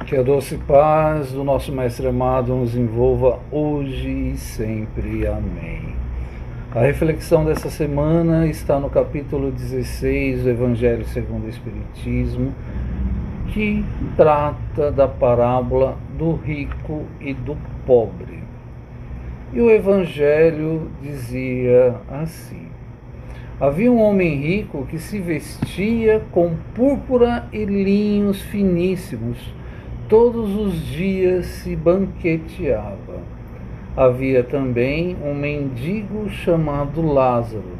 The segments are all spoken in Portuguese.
Que a doce paz do nosso Mestre amado nos envolva hoje e sempre. Amém. A reflexão dessa semana está no capítulo 16 do Evangelho segundo o Espiritismo, que trata da parábola do rico e do pobre. E o Evangelho dizia assim: havia um homem rico que se vestia com púrpura e linhos finíssimos. Todos os dias se banqueteava. Havia também um mendigo chamado Lázaro.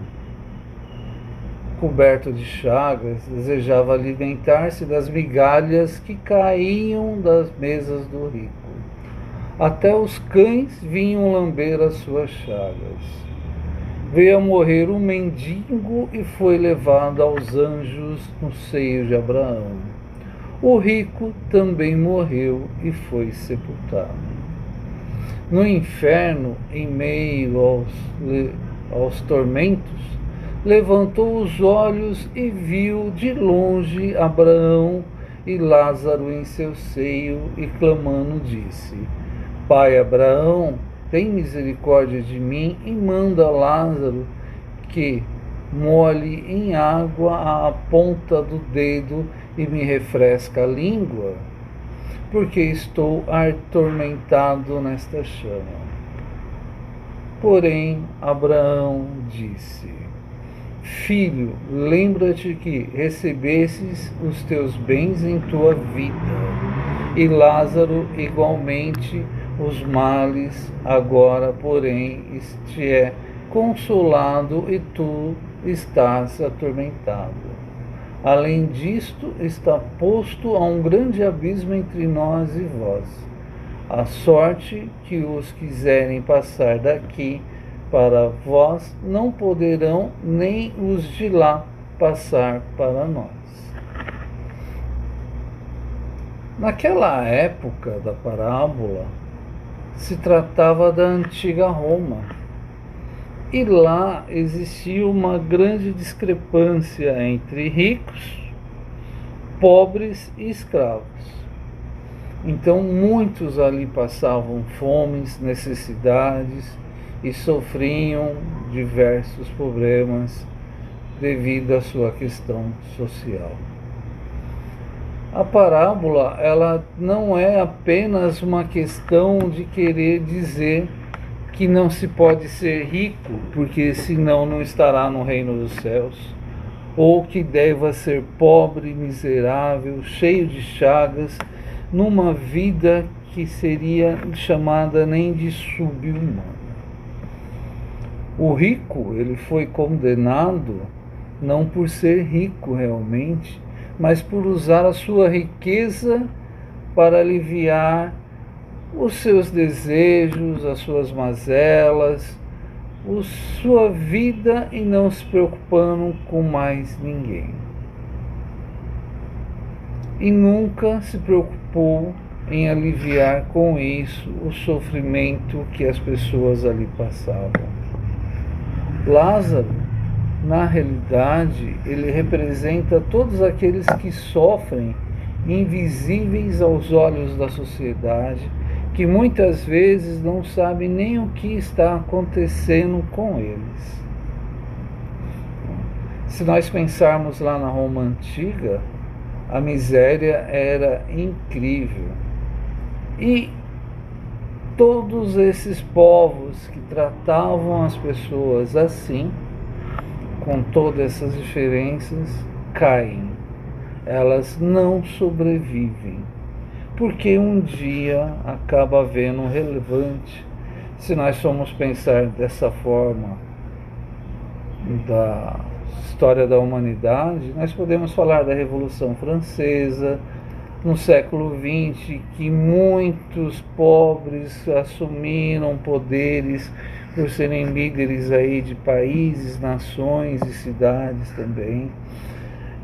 Coberto de chagas, desejava alimentar-se das migalhas que caíam das mesas do rico. Até os cães vinham lamber as suas chagas. Veio a morrer um mendigo e foi levado aos anjos no seio de Abraão. O rico também morreu e foi sepultado. No inferno, em meio aos tormentos, levantou os olhos e viu de longe Abraão e Lázaro em seu seio e clamando disse: Pai Abraão, tem misericórdia de mim e manda Lázaro que molhe em água a ponta do dedo e me refresca a língua, porque estou atormentado nesta chama. Porém, Abraão disse: Filho, lembra-te que recebestes os teus bens em tua vida, e Lázaro igualmente os males. Agora, porém, este é consolado e tu estás atormentado. Além disto, está posto a um grande abismo entre nós e vós, a sorte que os quiserem passar daqui para vós não poderão, nem os de lá passar para nós. Naquela época da parábola, se tratava da antiga Roma. E lá existia uma grande discrepância entre ricos, pobres e escravos. Então muitos ali passavam fomes, necessidades e sofriam diversos problemas devido à sua questão social. A parábola, ela não é apenas uma questão de querer dizer que não se pode ser rico, porque senão não estará no reino dos céus, ou que deva ser pobre, miserável, cheio de chagas, numa vida que seria chamada nem de subhumana. O rico, ele foi condenado não por ser rico realmente, mas por usar a sua riqueza para aliviar os seus desejos, as suas mazelas, sua vida, e não se preocupando com mais ninguém. E nunca se preocupou em aliviar com isso o sofrimento que as pessoas ali passavam. Lázaro, na realidade, ele representa todos aqueles que sofrem, invisíveis aos olhos da sociedade, que muitas vezes não sabem nem o que está acontecendo com eles. Se nós pensarmos lá na Roma antiga, a miséria era incrível. E todos esses povos que tratavam as pessoas assim, com todas essas diferenças, caem. Elas não sobrevivem. Porque um dia acaba havendo um relevante. Se nós formos pensar dessa forma da história da humanidade, nós podemos falar da Revolução Francesa, no século XX, que muitos pobres assumiram poderes por serem líderes aí de países, nações e cidades também.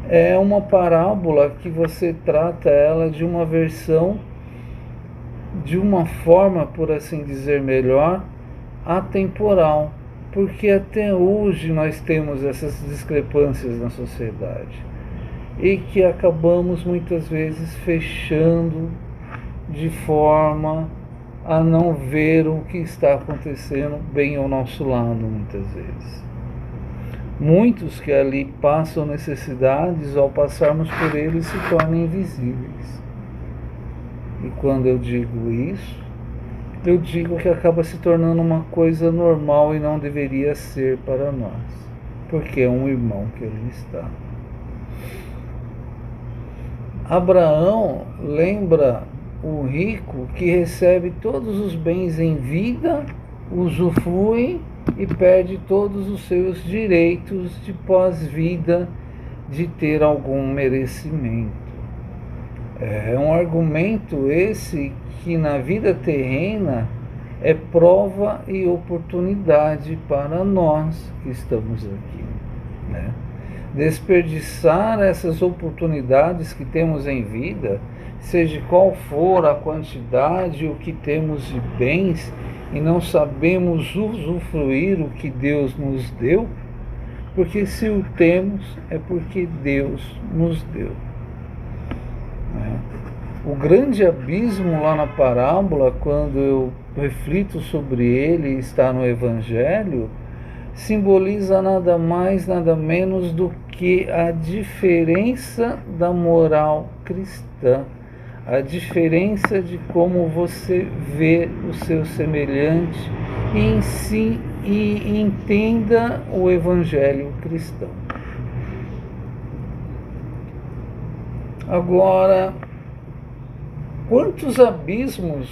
É uma parábola que você trata ela de uma versão, de uma forma, por assim dizer melhor, atemporal, porque até hoje nós temos essas discrepâncias na sociedade e que acabamos muitas vezes fechando de forma a não ver o que está acontecendo bem ao nosso lado, muitas vezes. Muitos que ali passam necessidades, ao passarmos por eles, se tornam invisíveis. E quando eu digo isso, eu digo que acaba se tornando uma coisa normal e não deveria ser para nós, porque é um irmão que ali está. Abraão lembra o rico que recebe todos os bens em vida, usufrui e perde todos os seus direitos de pós-vida de ter algum merecimento. É um argumento esse que na vida terrena é prova e oportunidade para nós que estamos aqui, né? Desperdiçar essas oportunidades que temos em vida, seja qual for a quantidade o que temos de bens, e não sabemos usufruir o que Deus nos deu, porque se o temos é porque Deus nos deu. O grande abismo lá na parábola, quando eu reflito sobre ele, está no Evangelho, simboliza nada mais, nada menos do que a diferença da moral cristã, a diferença de como você vê o seu semelhante e entenda o Evangelho cristão. Agora, quantos abismos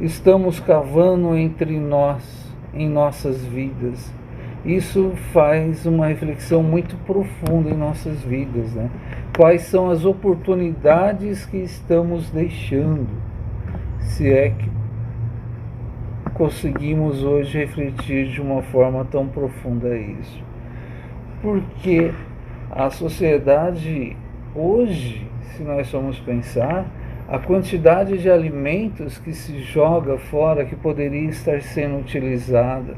estamos cavando entre nós, em nossas vidas? Isso faz uma reflexão muito profunda em nossas vidas, né? Quais são as oportunidades que estamos deixando, se é que conseguimos hoje refletir de uma forma tão profunda isso? Porque a sociedade hoje, se nós formos pensar, a quantidade de alimentos que se joga fora que poderia estar sendo utilizada,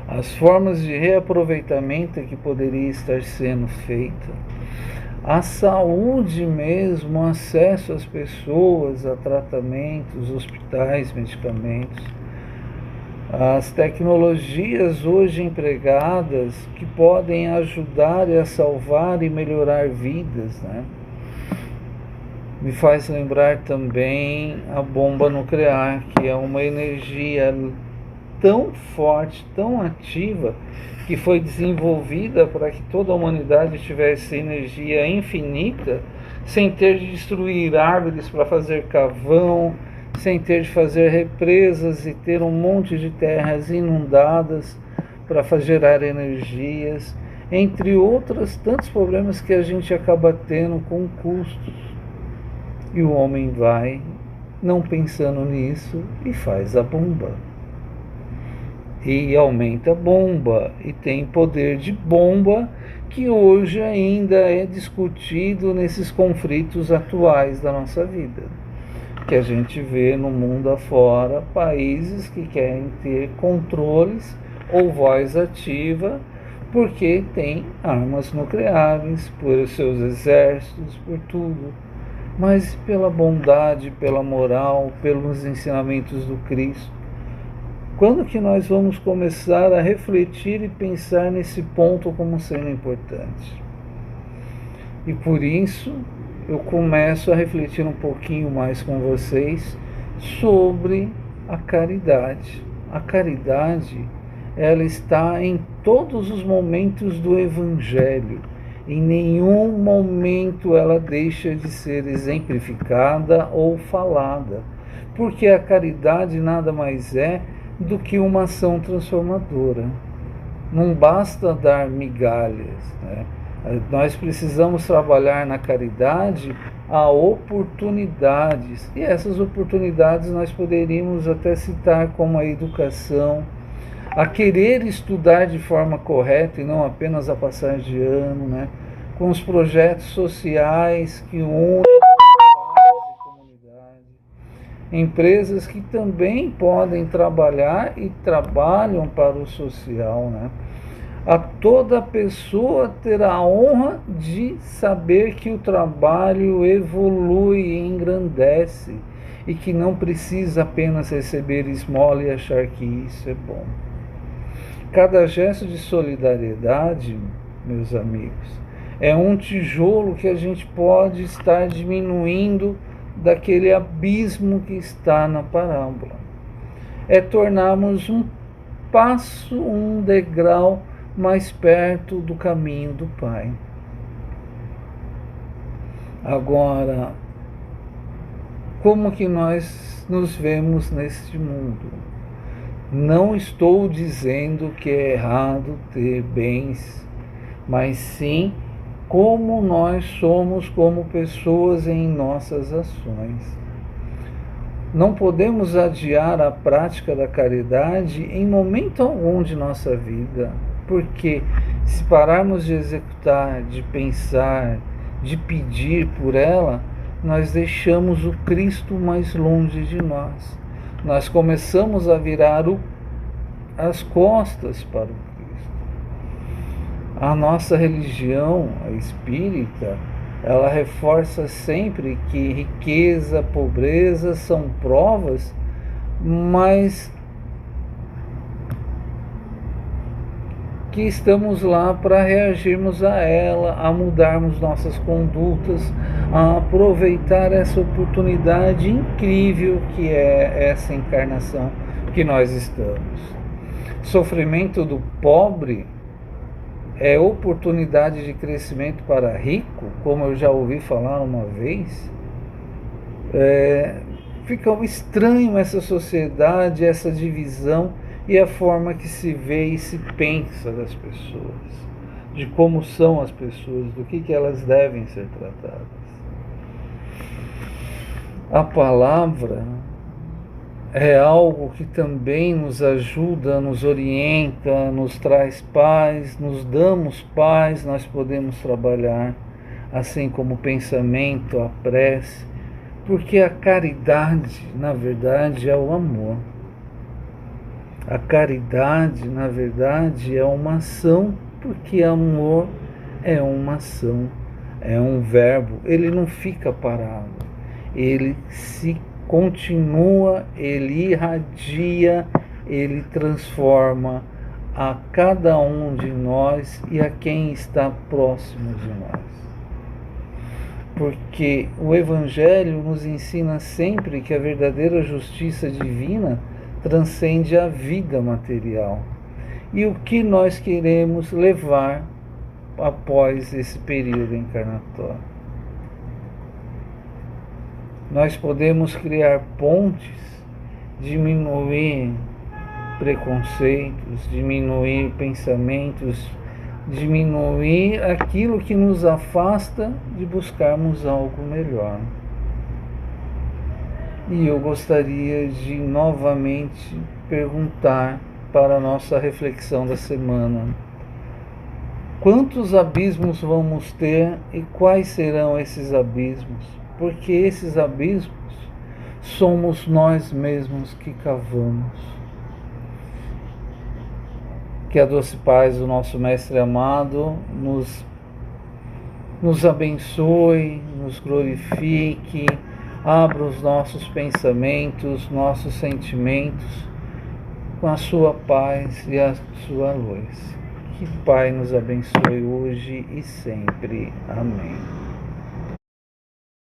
as formas de reaproveitamento que poderia estar sendo feita, a saúde mesmo, o acesso às pessoas a tratamentos, hospitais, medicamentos, as tecnologias hoje empregadas que podem ajudar a salvar e melhorar vidas, né? Me faz lembrar também a bomba nuclear, que é uma energia tão forte, tão ativa, que foi desenvolvida para que toda a humanidade tivesse energia infinita, sem ter de destruir árvores para fazer carvão, sem ter de fazer represas e ter um monte de terras inundadas para gerar energias, entre outros tantos problemas que a gente acaba tendo com custos. E o homem vai, não pensando nisso, e faz a bomba. E aumenta a bomba, e tem poder de bomba, que hoje ainda é discutido nesses conflitos atuais da nossa vida. Que a gente vê no mundo afora países que querem ter controles ou voz ativa, porque tem armas nucleares, por seus exércitos, por tudo. Mas pela bondade, pela moral, pelos ensinamentos do Cristo. Quando que nós vamos começar a refletir e pensar nesse ponto como sendo importante? E por isso eu começo a refletir um pouquinho mais com vocês sobre a caridade. A caridade, ela está em todos os momentos do Evangelho. Em nenhum momento ela deixa de ser exemplificada ou falada, porque a caridade nada mais é do que uma ação transformadora. Não basta dar migalhas, né? Nós precisamos trabalhar na caridade a oportunidades, e essas oportunidades nós poderíamos até citar como a educação, a querer estudar de forma correta e não apenas a passar de ano, né? Com os projetos sociais que unem a comunidade, empresas que também podem trabalhar e trabalham para o social, né? A toda pessoa ter a honra de saber que o trabalho evolui e engrandece e que não precisa apenas receber esmola e achar que isso é bom. Cada gesto de solidariedade, meus amigos, é um tijolo que a gente pode estar diminuindo daquele abismo que está na parábola. É tornarmos um passo, um degrau mais perto do caminho do Pai. Agora, como que nós nos vemos neste mundo? Não estou dizendo que é errado ter bens, mas sim como nós somos como pessoas em nossas ações. Não podemos adiar a prática da caridade em momento algum de nossa vida, porque se pararmos de executar, de pensar, de pedir por ela, nós deixamos o Cristo mais longe de nós. Nós começamos a virar as costas para o Cristo. A nossa religião, a espírita, ela reforça sempre que riqueza, pobreza são provas, mas que estamos lá para reagirmos a ela, a mudarmos nossas condutas, a aproveitar essa oportunidade incrível que é essa encarnação que nós estamos. Sofrimento do pobre é oportunidade de crescimento para rico, como eu já ouvi falar uma vez. Fica estranho essa sociedade, essa divisão e a forma que se vê e se pensa das pessoas, de como são as pessoas, do que elas devem ser tratadas. A palavra é algo que também nos ajuda, nos orienta, nos traz paz, nos damos paz, nós podemos trabalhar, assim como o pensamento, a prece, porque a caridade, na verdade, é o amor. A caridade, na verdade, é uma ação, porque amor é uma ação, é um verbo, ele não fica parado, ele se continua, ele irradia, ele transforma a cada um de nós e a quem está próximo de nós. Porque o Evangelho nos ensina sempre que a verdadeira justiça divina transcende a vida material. E o que nós queremos levar após esse período encarnatório? Nós podemos criar pontes, diminuir preconceitos, diminuir pensamentos, diminuir aquilo que nos afasta de buscarmos algo melhor. E eu gostaria de novamente perguntar para a nossa reflexão da semana: quantos abismos vamos ter e quais serão esses abismos? Porque esses abismos somos nós mesmos que cavamos. Que a doce paz do nosso Mestre amado nos abençoe, nos glorifique, abra os nossos pensamentos, nossos sentimentos com a sua paz e a sua luz. Que o Pai nos abençoe hoje e sempre. Amém.